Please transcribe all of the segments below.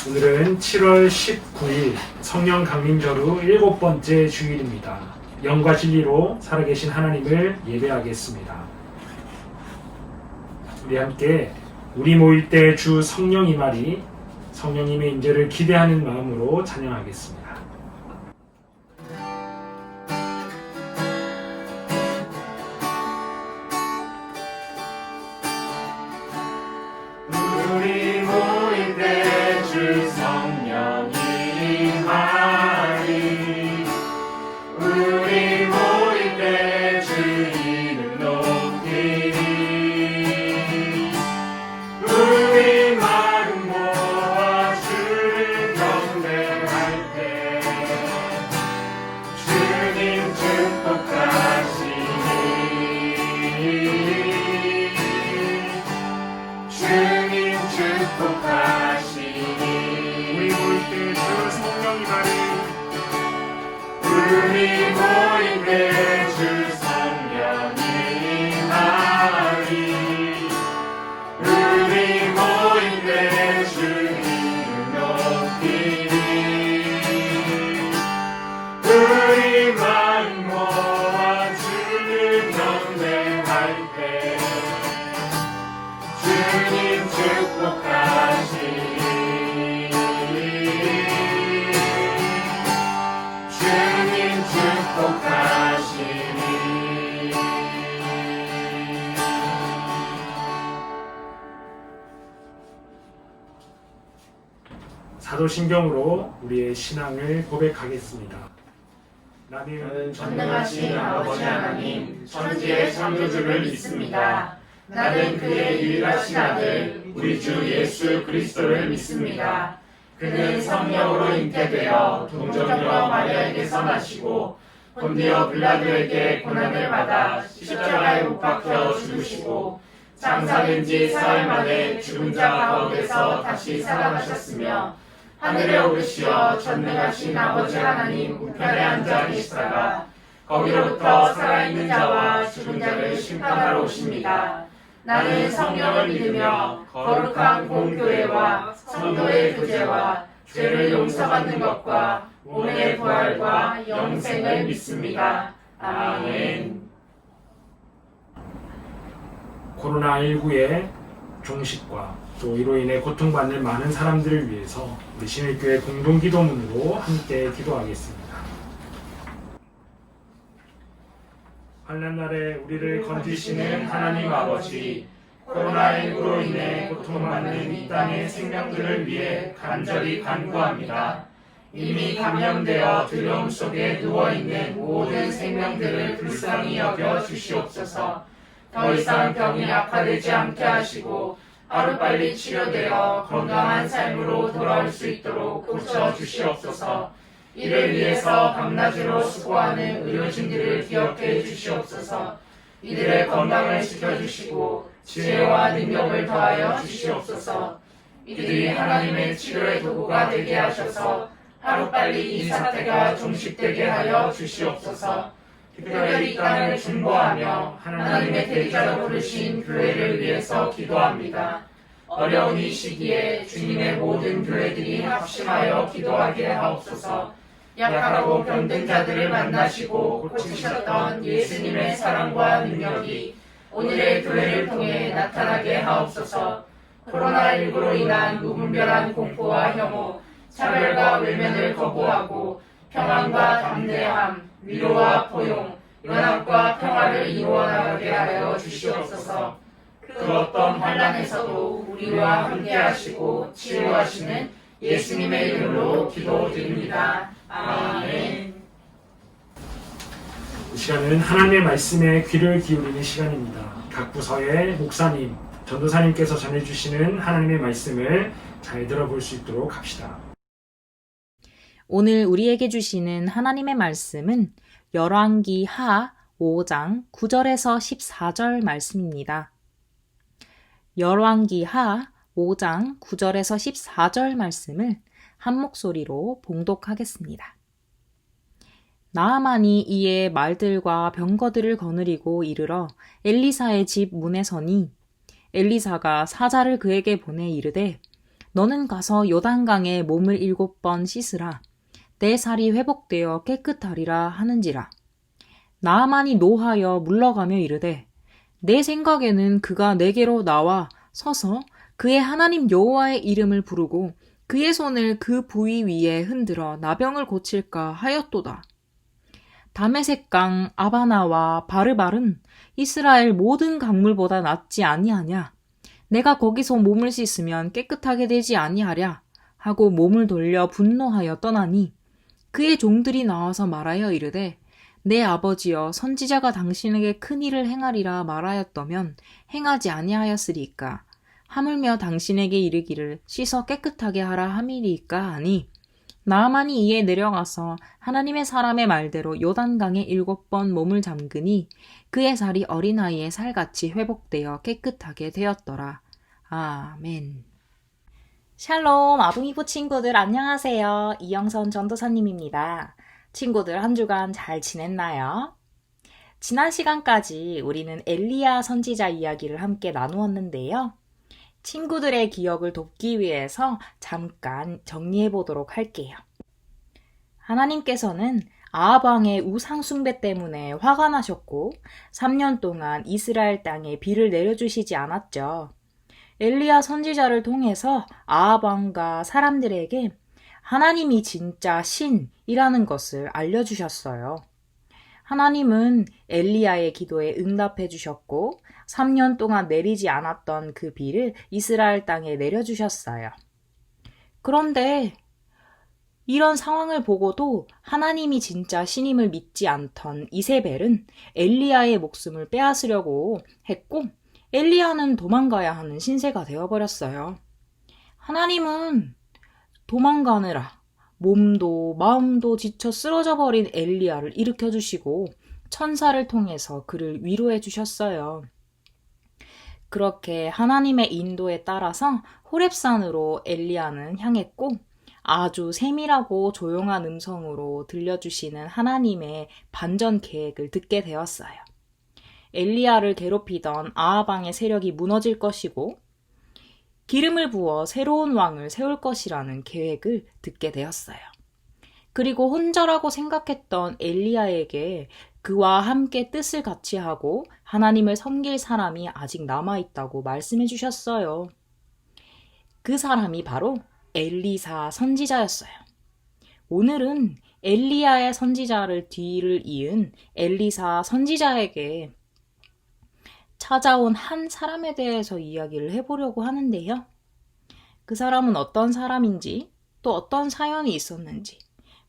오늘은 7월 19일 성령 강림절후 7번째 주일입니다. 영과 진리로 살아계신 하나님을 예배하겠습니다. 우리 함께 우리 모일 때 주 성령 임하리, 성령님의 임재를 기대하는 마음으로 찬양하겠습니다. 우리 모일 때 주 성령 임하리. 우리 모일 때 주 이름 높이리. 우리 마음 모아 주를 경배할 때 주님 축복하시니. 주님 축복하시니. 우리 모일 때 주 성령 임하리, 우리 모인 때 주 성령 임하리. 우리 모인 때 주 이름 높이리. 우리 마음 모아 주를 경배할 때 주님 축복하시니. 주님 축복하시니. 사도신경으로 우리의 신앙을 고백하겠습니다. 나는 전능하신 아버지 하나님, 천지의 창조주를 믿습니다. 나는 그의 유일하신 아들, 우리 주 예수 그리스도를 믿습니다. 그는 성령으로 잉태되어 동정녀 마리아에게서 나시고 본디오 빌라도에게 고난을 받아 십자가에 못 박혀 죽으시고 장사된 지 사흘 만에 죽은 자 가운데서 다시 살아나셨으며 하늘에 오르시어 전능하신 아버지 하나님 우편에 앉아 계시다가 거기로부터 살아있는 자와 죽은 자를 심판하러 오십니다. 나는 성령을 믿으며 거룩한 공교회와 성도의 교제와 죄를 용서받는 것과 몸의 부활과 영생을 믿습니다. 아멘. 코로나19의 종식과 또 이로 인해 고통받는 많은 사람들을 위해서 우리 신일교회 공동기도문으로 함께 기도하겠습니다. 환난날에 우리를 건지시는 하나님 아버지, 코로나19로 인해 고통받는 이 땅의 생명들을 위해 간절히 간구합니다. 이미 감염되어 두려움 속에 누워있는 모든 생명들을 불쌍히 여겨 주시옵소서. 더 이상 병이 악화되지 않게 하시고 하루빨리 치료되어 건강한 삶으로 돌아올 수 있도록 고쳐 주시옵소서. 이를 위해서 밤낮으로 수고하는 의료진들을 기억해 주시옵소서. 이들의 건강을 지켜주시고 지혜와 능력을 더하여 주시옵소서. 이들이 하나님의 치료의 도구가 되게 하셔서 하루빨리 이 사태가 종식되게 하여 주시옵소서. 특별히 이 땅을 중보하며 하나님의 대리자로 부르신 교회를 위해서 기도합니다. 어려운 이 시기에 주님의 모든 교회들이 합심하여 기도하게 하옵소서. 약하고 병든 자들을 만나시고 고치셨던 예수님의 사랑과 능력이 오늘의 교회를 통해 나타나게 하옵소서. 코로나19로 인한 무분별한 공포와 혐오, 차별과 외면을 거부하고 평안과 담대함, 위로와 포용, 연합과 평화를 이루어 나가게 하여 주시옵소서. 그 어떤 환난에서도 우리와 함께 하시고 치유하시는 예수님의 이름으로 기도드립니다. 아멘. 이 시간은 하나님의 말씀에 귀를 기울이는 시간입니다. 각 부서의 목사님, 전도사님께서 전해주시는 하나님의 말씀을 잘 들어볼 수 있도록 합시다. 오늘 우리에게 주시는 하나님의 말씀은 열왕기 하 5장 9절에서 14절 말씀입니다. 열왕기 하 5장 9절에서 14절 말씀을 한 목소리로 봉독하겠습니다. 나아만이 이에 말들과 병거들을 거느리고 이르러 엘리사의 집 문에 서니 엘리사가 사자를 그에게 보내 이르되 너는 가서 요단강에 몸을 7번 씻으라. 내 살이 회복되어 깨끗하리라 하는지라. 나아만이 노하여 물러가며 이르되 내 생각에는 그가 내게로 나와 서서 그의 하나님 여호와의 이름을 부르고 그의 손을 그 부위 위에 흔들어 나병을 고칠까 하였도다. 다메섹강 아바나와 바르발은 이스라엘 모든 강물보다 낫지 아니하냐. 내가 거기서 몸을 씻으면 깨끗하게 되지 아니하랴 하고 몸을 돌려 분노하여 떠나니 그의 종들이 나와서 말하여 이르되 내 아버지여 선지자가 당신에게 큰 일을 행하리라 말하였더면 행하지 아니하였으리까. 하물며 당신에게 이르기를 씻어 깨끗하게 하라 함이리까 하니 나아만이 이에 내려가서 하나님의 사람의 말대로 요단강에 7번 몸을 잠그니 그의 살이 어린아이의 살같이 회복되어 깨끗하게 되었더라. 아멘. 샬롬 아동이부 친구들 안녕하세요. 이영선 전도사님입니다. 친구들 한 주간 잘 지냈나요? 지난 시간까지 우리는 엘리야 선지자 이야기를 함께 나누었는데요. 친구들의 기억을 돕기 위해서 잠깐 정리해 보도록 할게요. 하나님께서는 아합 왕의 우상 숭배 때문에 화가 나셨고 3년 동안 이스라엘 땅에 비를 내려주시지 않았죠. 엘리야 선지자를 통해서 아합 왕과 사람들에게 하나님이 진짜 신이라는 것을 알려주셨어요. 하나님은 엘리야의 기도에 응답해 주셨고 3년 동안 내리지 않았던 그 비를 이스라엘 땅에 내려주셨어요. 그런데 이런 상황을 보고도 하나님이 진짜 신임을 믿지 않던 이세벨은 엘리야의 목숨을 빼앗으려고 했고 엘리야는 도망가야 하는 신세가 되어버렸어요. 하나님은 도망가느라 몸도 마음도 지쳐 쓰러져 버린 엘리야를 일으켜주시고 천사를 통해서 그를 위로해 주셨어요. 그렇게 하나님의 인도에 따라서 호렙산으로 엘리야는 향했고 아주 세밀하고 조용한 음성으로 들려주시는 하나님의 반전 계획을 듣게 되었어요. 엘리야를 괴롭히던 아합 왕의 세력이 무너질 것이고 기름을 부어 새로운 왕을 세울 것이라는 계획을 듣게 되었어요. 그리고 혼자라고 생각했던 엘리야에게 그와 함께 뜻을 같이 하고 하나님을 섬길 사람이 아직 남아있다고 말씀해 주셨어요. 그 사람이 바로 엘리사 선지자였어요. 오늘은 엘리야의 선지자를 뒤를 이은 엘리사 선지자에게 찾아온 한 사람에 대해서 이야기를 해보려고 하는데요. 그 사람은 어떤 사람인지, 또 어떤 사연이 있었는지,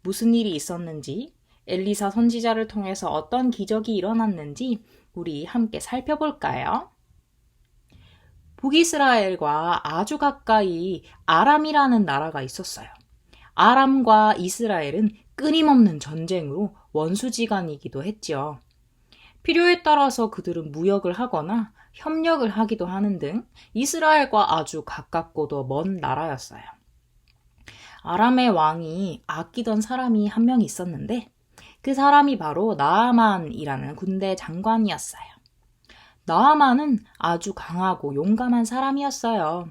무슨 일이 있었는지, 엘리사 선지자를 통해서 어떤 기적이 일어났는지 우리 함께 살펴볼까요? 북이스라엘과 아주 가까이 아람이라는 나라가 있었어요. 아람과 이스라엘은 끊임없는 전쟁으로 원수지간이기도 했죠. 필요에 따라서 그들은 무역을 하거나 협력을 하기도 하는 등 이스라엘과 아주 가깝고도 먼 나라였어요. 아람의 왕이 아끼던 사람이 한 명 있었는데 그 사람이 바로 나아만이라는 군대 장관이었어요. 나아만은 아주 강하고 용감한 사람이었어요.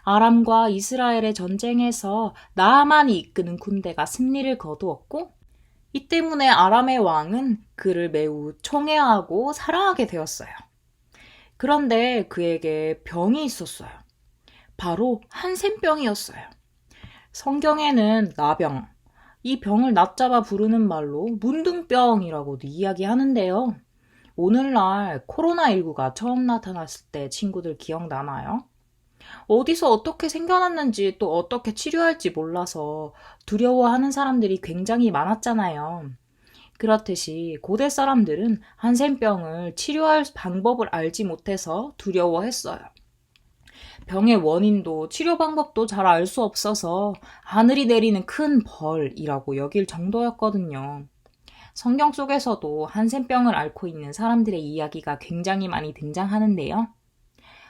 아람과 이스라엘의 전쟁에서 나아만이 이끄는 군대가 승리를 거두었고 이 때문에 아람의 왕은 그를 매우 총애하고 사랑하게 되었어요. 그런데 그에게 병이 있었어요. 바로 한센병이었어요. 성경에는 나병, 이 병을 낮잡아 부르는 말로 문둥병이라고도 이야기하는데요. 오늘날 코로나19가 처음 나타났을 때 친구들 기억나나요? 어디서 어떻게 생겨났는지 또 어떻게 치료할지 몰라서 두려워하는 사람들이 굉장히 많았잖아요. 그렇듯이 고대 사람들은 한센병을 치료할 방법을 알지 못해서 두려워했어요. 병의 원인도 치료 방법도 잘 알 수 없어서 하늘이 내리는 큰 벌이라고 여길 정도였거든요. 성경 속에서도 한센병을 앓고 있는 사람들의 이야기가 굉장히 많이 등장하는데요.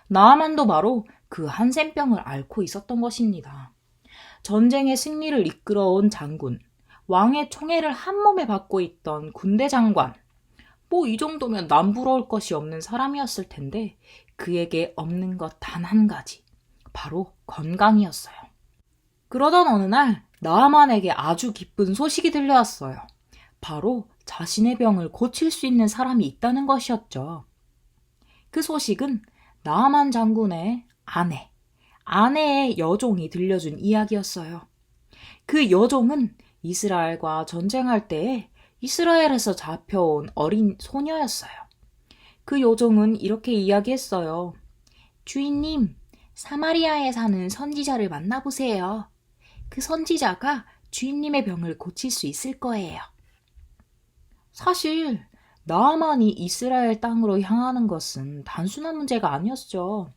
나아만도 바로 그 한센병을 앓고 있었던 것입니다. 전쟁의 승리를 이끌어온 장군, 왕의 총애를 한몸에 받고 있던 군대 장관, 이 정도면 남부러울 것이 없는 사람이었을 텐데 그에게 없는 것 단 한 가지, 바로 건강이었어요. 그러던 어느 날 나아만에게 아주 기쁜 소식이 들려왔어요. 바로 자신의 병을 고칠 수 있는 사람이 있다는 것이었죠. 그 소식은 나아만 장군의 아내의 여종이 들려준 이야기였어요. 그 여종은 이스라엘과 전쟁할 때에 이스라엘에서 잡혀온 어린 소녀였어요. 그 여종은 이렇게 이야기했어요. 주인님, 사마리아에 사는 선지자를 만나보세요. 그 선지자가 주인님의 병을 고칠 수 있을 거예요. 사실 나아만이 이스라엘 땅으로 향하는 것은 단순한 문제가 아니었죠.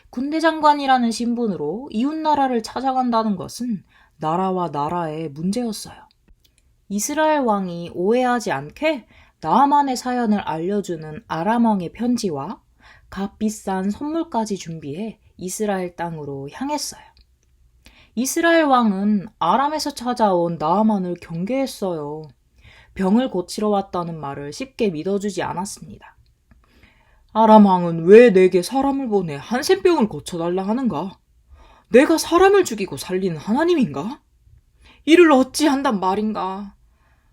군대 장관이라는 신분으로 이웃나라를 찾아간다는 것은 나라와 나라의 문제였어요. 이스라엘 왕이 오해하지 않게 나아만의 사연을 알려주는 아람 왕의 편지와 값비싼 선물까지 준비해 이스라엘 땅으로 향했어요. 이스라엘 왕은 아람에서 찾아온 나아만을 경계했어요. 병을 고치러 왔다는 말을 쉽게 믿어주지 않았습니다. 아람 왕은 왜 내게 사람을 보내 한센병을 고쳐달라 하는가? 내가 사람을 죽이고 살리는 하나님인가? 이를 어찌한단 말인가?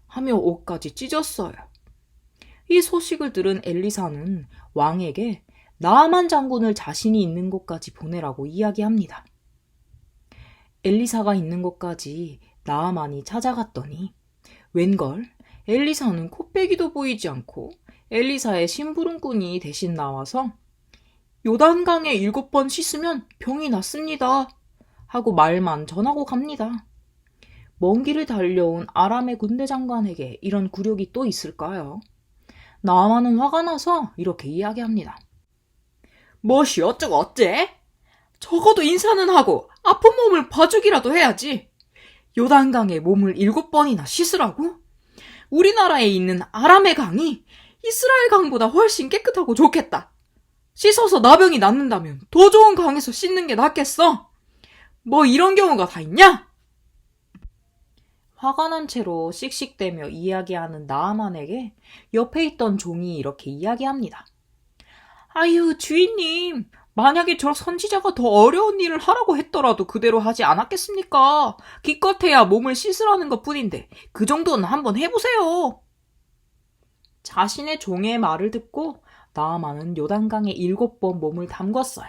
하며 옷까지 찢었어요. 이 소식을 들은 엘리사는 왕에게 나아만 장군을 자신이 있는 곳까지 보내라고 이야기합니다. 엘리사가 있는 곳까지 나아만이 찾아갔더니 웬걸 엘리사는 코빼기도 보이지 않고 엘리사의 심부름꾼이 대신 나와서 요단강에 7번 씻으면 병이 낫습니다 하고 말만 전하고 갑니다. 먼 길을 달려온 아람의 군대 장관에게 이런 굴욕이 또 있을까요? 나아만은 화가 나서 이렇게 이야기합니다. 뭐시 어쩌고 어째? 적어도 인사는 하고 아픈 몸을 봐주기라도 해야지. 요단강에 몸을 7번이나 씻으라고? 우리나라에 있는 아람의 강이 이스라엘 강보다 훨씬 깨끗하고 좋겠다. 씻어서 나병이 낫는다면 더 좋은 강에서 씻는 게 낫겠어. 뭐 이런 경우가 다 있냐? 화가 난 채로 씩씩대며 이야기하는 나아만에게 옆에 있던 종이 이렇게 이야기합니다. 아유, 주인님, 만약에 저 선지자가 더 어려운 일을 하라고 했더라도 그대로 하지 않았겠습니까? 기껏해야 몸을 씻으라는 것뿐인데 그 정도는 한번 해보세요. 자신의 종의 말을 듣고 나아만은 요단강에 7번 몸을 담궜어요.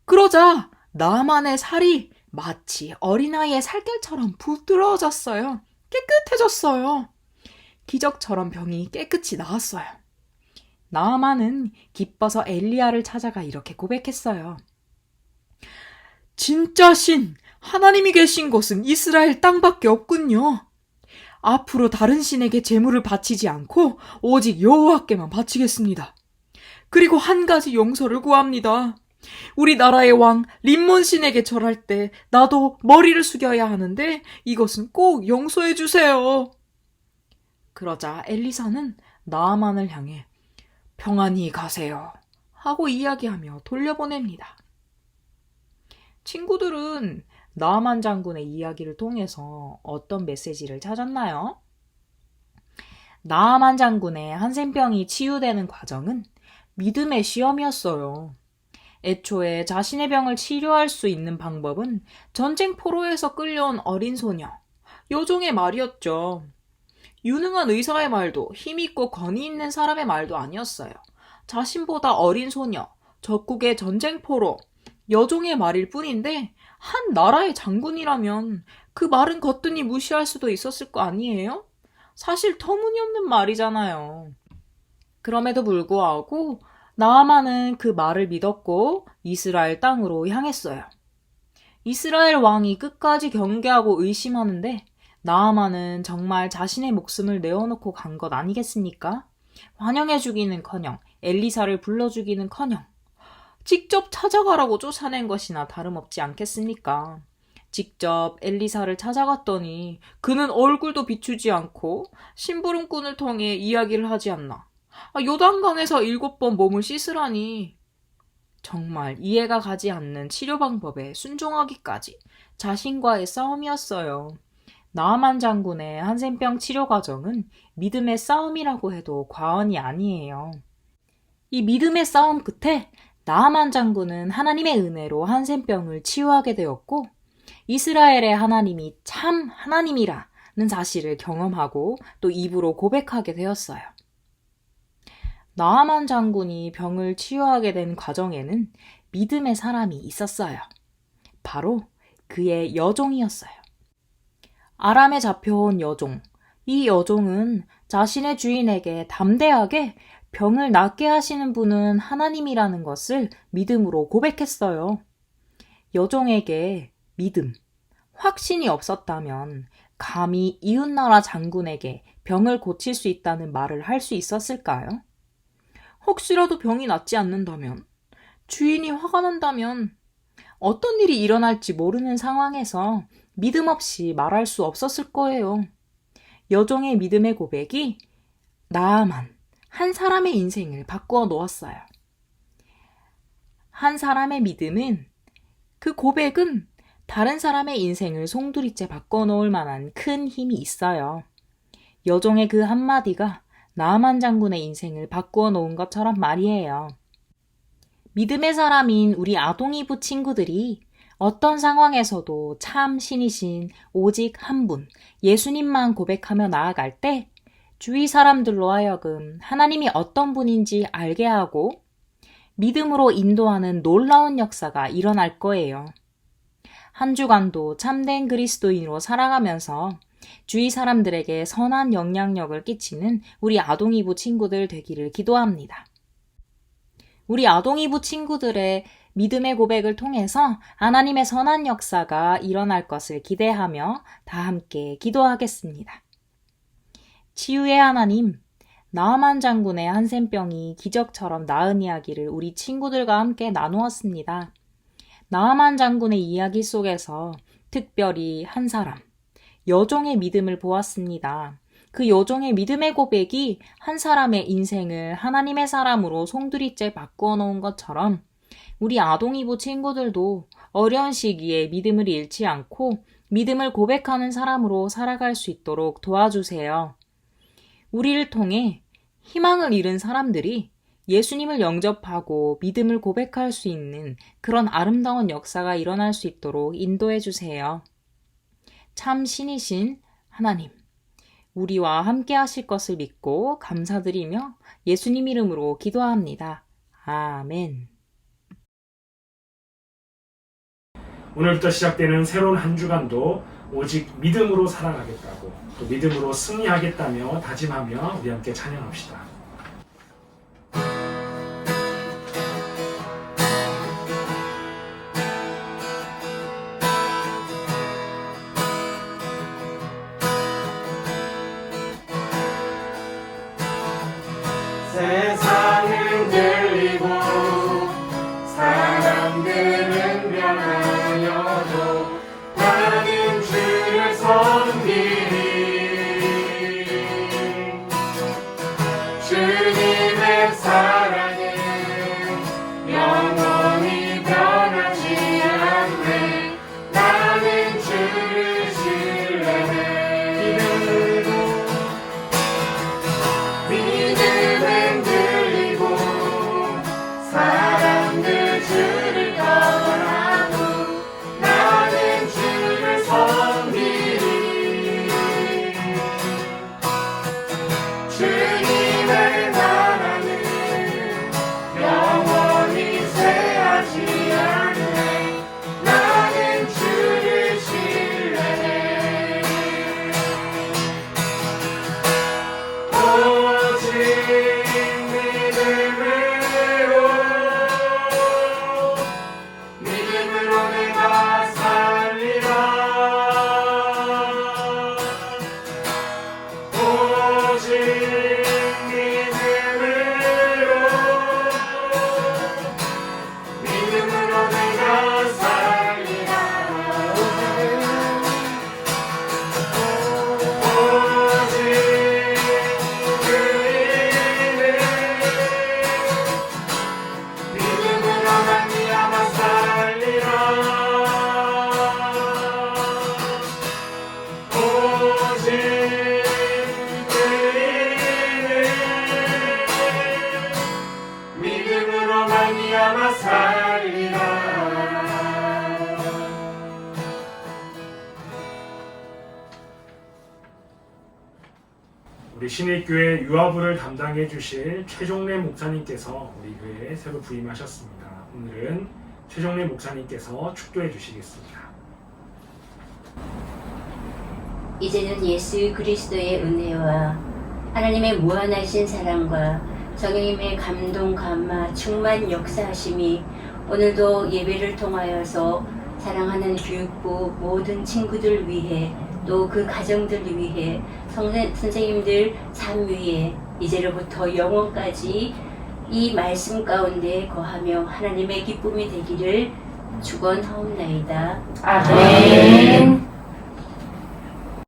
그러자 나아만의 살이 마치 어린아이의 살결처럼 부드러워졌어요. 깨끗해졌어요. 기적처럼 병이 깨끗이 나았어요. 나아만은 기뻐서 엘리야를 찾아가 이렇게 고백했어요. 진짜 신, 하나님이 계신 곳은 이스라엘 땅밖에 없군요. 앞으로 다른 신에게 제물을 바치지 않고 오직 여호와께만 바치겠습니다. 그리고 한 가지 용서를 구합니다. 우리나라의 왕 림몬 신에게 절할 때 나도 머리를 숙여야 하는데 이것은 꼭 용서해 주세요. 그러자 엘리사는 나아만을 향해 평안히 가세요 하고 이야기하며 돌려보냅니다. 친구들은 나아만 장군의 이야기를 통해서 어떤 메시지를 찾았나요? 나아만 장군의 한센병이 치유되는 과정은 믿음의 시험이었어요. 애초에 자신의 병을 치료할 수 있는 방법은 전쟁 포로에서 끌려온 어린 소녀, 여종의 말이었죠. 유능한 의사의 말도 힘있고 권위 있는 사람의 말도 아니었어요. 자신보다 어린 소녀, 적국의 전쟁 포로, 여종의 말일 뿐인데 한 나라의 장군이라면 그 말은 거뜬히 무시할 수도 있었을 거 아니에요? 사실 터무니없는 말이잖아요. 그럼에도 불구하고 나아만은 그 말을 믿었고 이스라엘 땅으로 향했어요. 이스라엘 왕이 끝까지 경계하고 의심하는데 나아만은 정말 자신의 목숨을 내어놓고 간 것 아니겠습니까? 환영해주기는커녕 엘리사를 불러주기는커녕 직접 찾아가라고 쫓아낸 것이나 다름없지 않겠습니까? 직접 엘리사를 찾아갔더니 그는 얼굴도 비추지 않고 심부름꾼을 통해 이야기를 하지 않나. 요단강에서 7번 몸을 씻으라니. 정말 이해가 가지 않는 치료 방법에 순종하기까지 자신과의 싸움이었어요. 나아만 장군의 한센병 치료 과정은 믿음의 싸움이라고 해도 과언이 아니에요. 이 믿음의 싸움 끝에 나아만 장군은 하나님의 은혜로 한센병을 치유하게 되었고 이스라엘의 하나님이 참 하나님이라는 사실을 경험하고 또 입으로 고백하게 되었어요. 나아만 장군이 병을 치유하게 된 과정에는 믿음의 사람이 있었어요. 바로 그의 여종이었어요. 아람에 잡혀온 여종. 이 여종은 자신의 주인에게 담대하게 병을 낫게 하시는 분은 하나님이라는 것을 믿음으로 고백했어요. 여종에게 믿음, 확신이 없었다면 감히 이웃나라 장군에게 병을 고칠 수 있다는 말을 할 수 있었을까요? 혹시라도 병이 낫지 않는다면, 주인이 화가 난다면, 어떤 일이 일어날지 모르는 상황에서 믿음 없이 말할 수 없었을 거예요. 여종의 믿음의 고백이 나아만, 한 사람의 인생을 바꾸어 놓았어요. 한 사람의 믿음은, 그 고백은 다른 사람의 인생을 송두리째 바꿔놓을 만한 큰 힘이 있어요. 여종의 그 한마디가 나아만 장군의 인생을 바꾸어 놓은 것처럼 말이에요. 믿음의 사람인 우리 아동이부 친구들이 어떤 상황에서도 참 신이신 오직 한 분, 예수님만 고백하며 나아갈 때 주위 사람들로 하여금 하나님이 어떤 분인지 알게 하고 믿음으로 인도하는 놀라운 역사가 일어날 거예요. 한 주간도 참된 그리스도인으로 살아가면서 주위 사람들에게 선한 영향력을 끼치는 우리 아동이부 친구들 되기를 기도합니다. 우리 아동이부 친구들의 믿음의 고백을 통해서 하나님의 선한 역사가 일어날 것을 기대하며 다 함께 기도하겠습니다. 치유의 하나님, 나아만 장군의 한센병이 기적처럼 나은 이야기를 우리 친구들과 함께 나누었습니다. 나아만 장군의 이야기 속에서 특별히 한 사람, 여종의 믿음을 보았습니다. 그 여종의 믿음의 고백이 한 사람의 인생을 하나님의 사람으로 송두리째 바꾸어 놓은 것처럼 우리 아동이부 친구들도 어려운 시기에 믿음을 잃지 않고 믿음을 고백하는 사람으로 살아갈 수 있도록 도와주세요. 우리를 통해 희망을 잃은 사람들이 예수님을 영접하고 믿음을 고백할 수 있는 그런 아름다운 역사가 일어날 수 있도록 인도해 주세요. 참 신이신 하나님, 우리와 함께 하실 것을 믿고 감사드리며 예수님 이름으로 기도합니다. 아멘. 오늘부터 시작되는 새로운 한 주간도 오직 믿음으로 살아가겠다고 또 믿음으로 승리하겠다며 다짐하며 우리 함께 찬양합시다. 세상은 들리고 사람들은 변하여도 나는 주를 섬기리. 주 말미암아 살리라. 우리 신일교회 유아부를 담당해 주실 최종래 목사님께서 우리 교회에 새로 부임하셨습니다. 오늘은 최종래 목사님께서 축도해 주시겠습니다. 이제는 예수 그리스도의 은혜와 하나님의 무한하신 사랑과 성령님의 감동, 감화, 충만 역사하심이 오늘도 예배를 통하여서 사랑하는 교육부 모든 친구들 위해 또 그 가정들 위해 선생님들 삶 위에 이제로부터 영원까지 이 말씀 가운데 거하며 하나님의 기쁨이 되기를 축원하옵나이다. 아멘.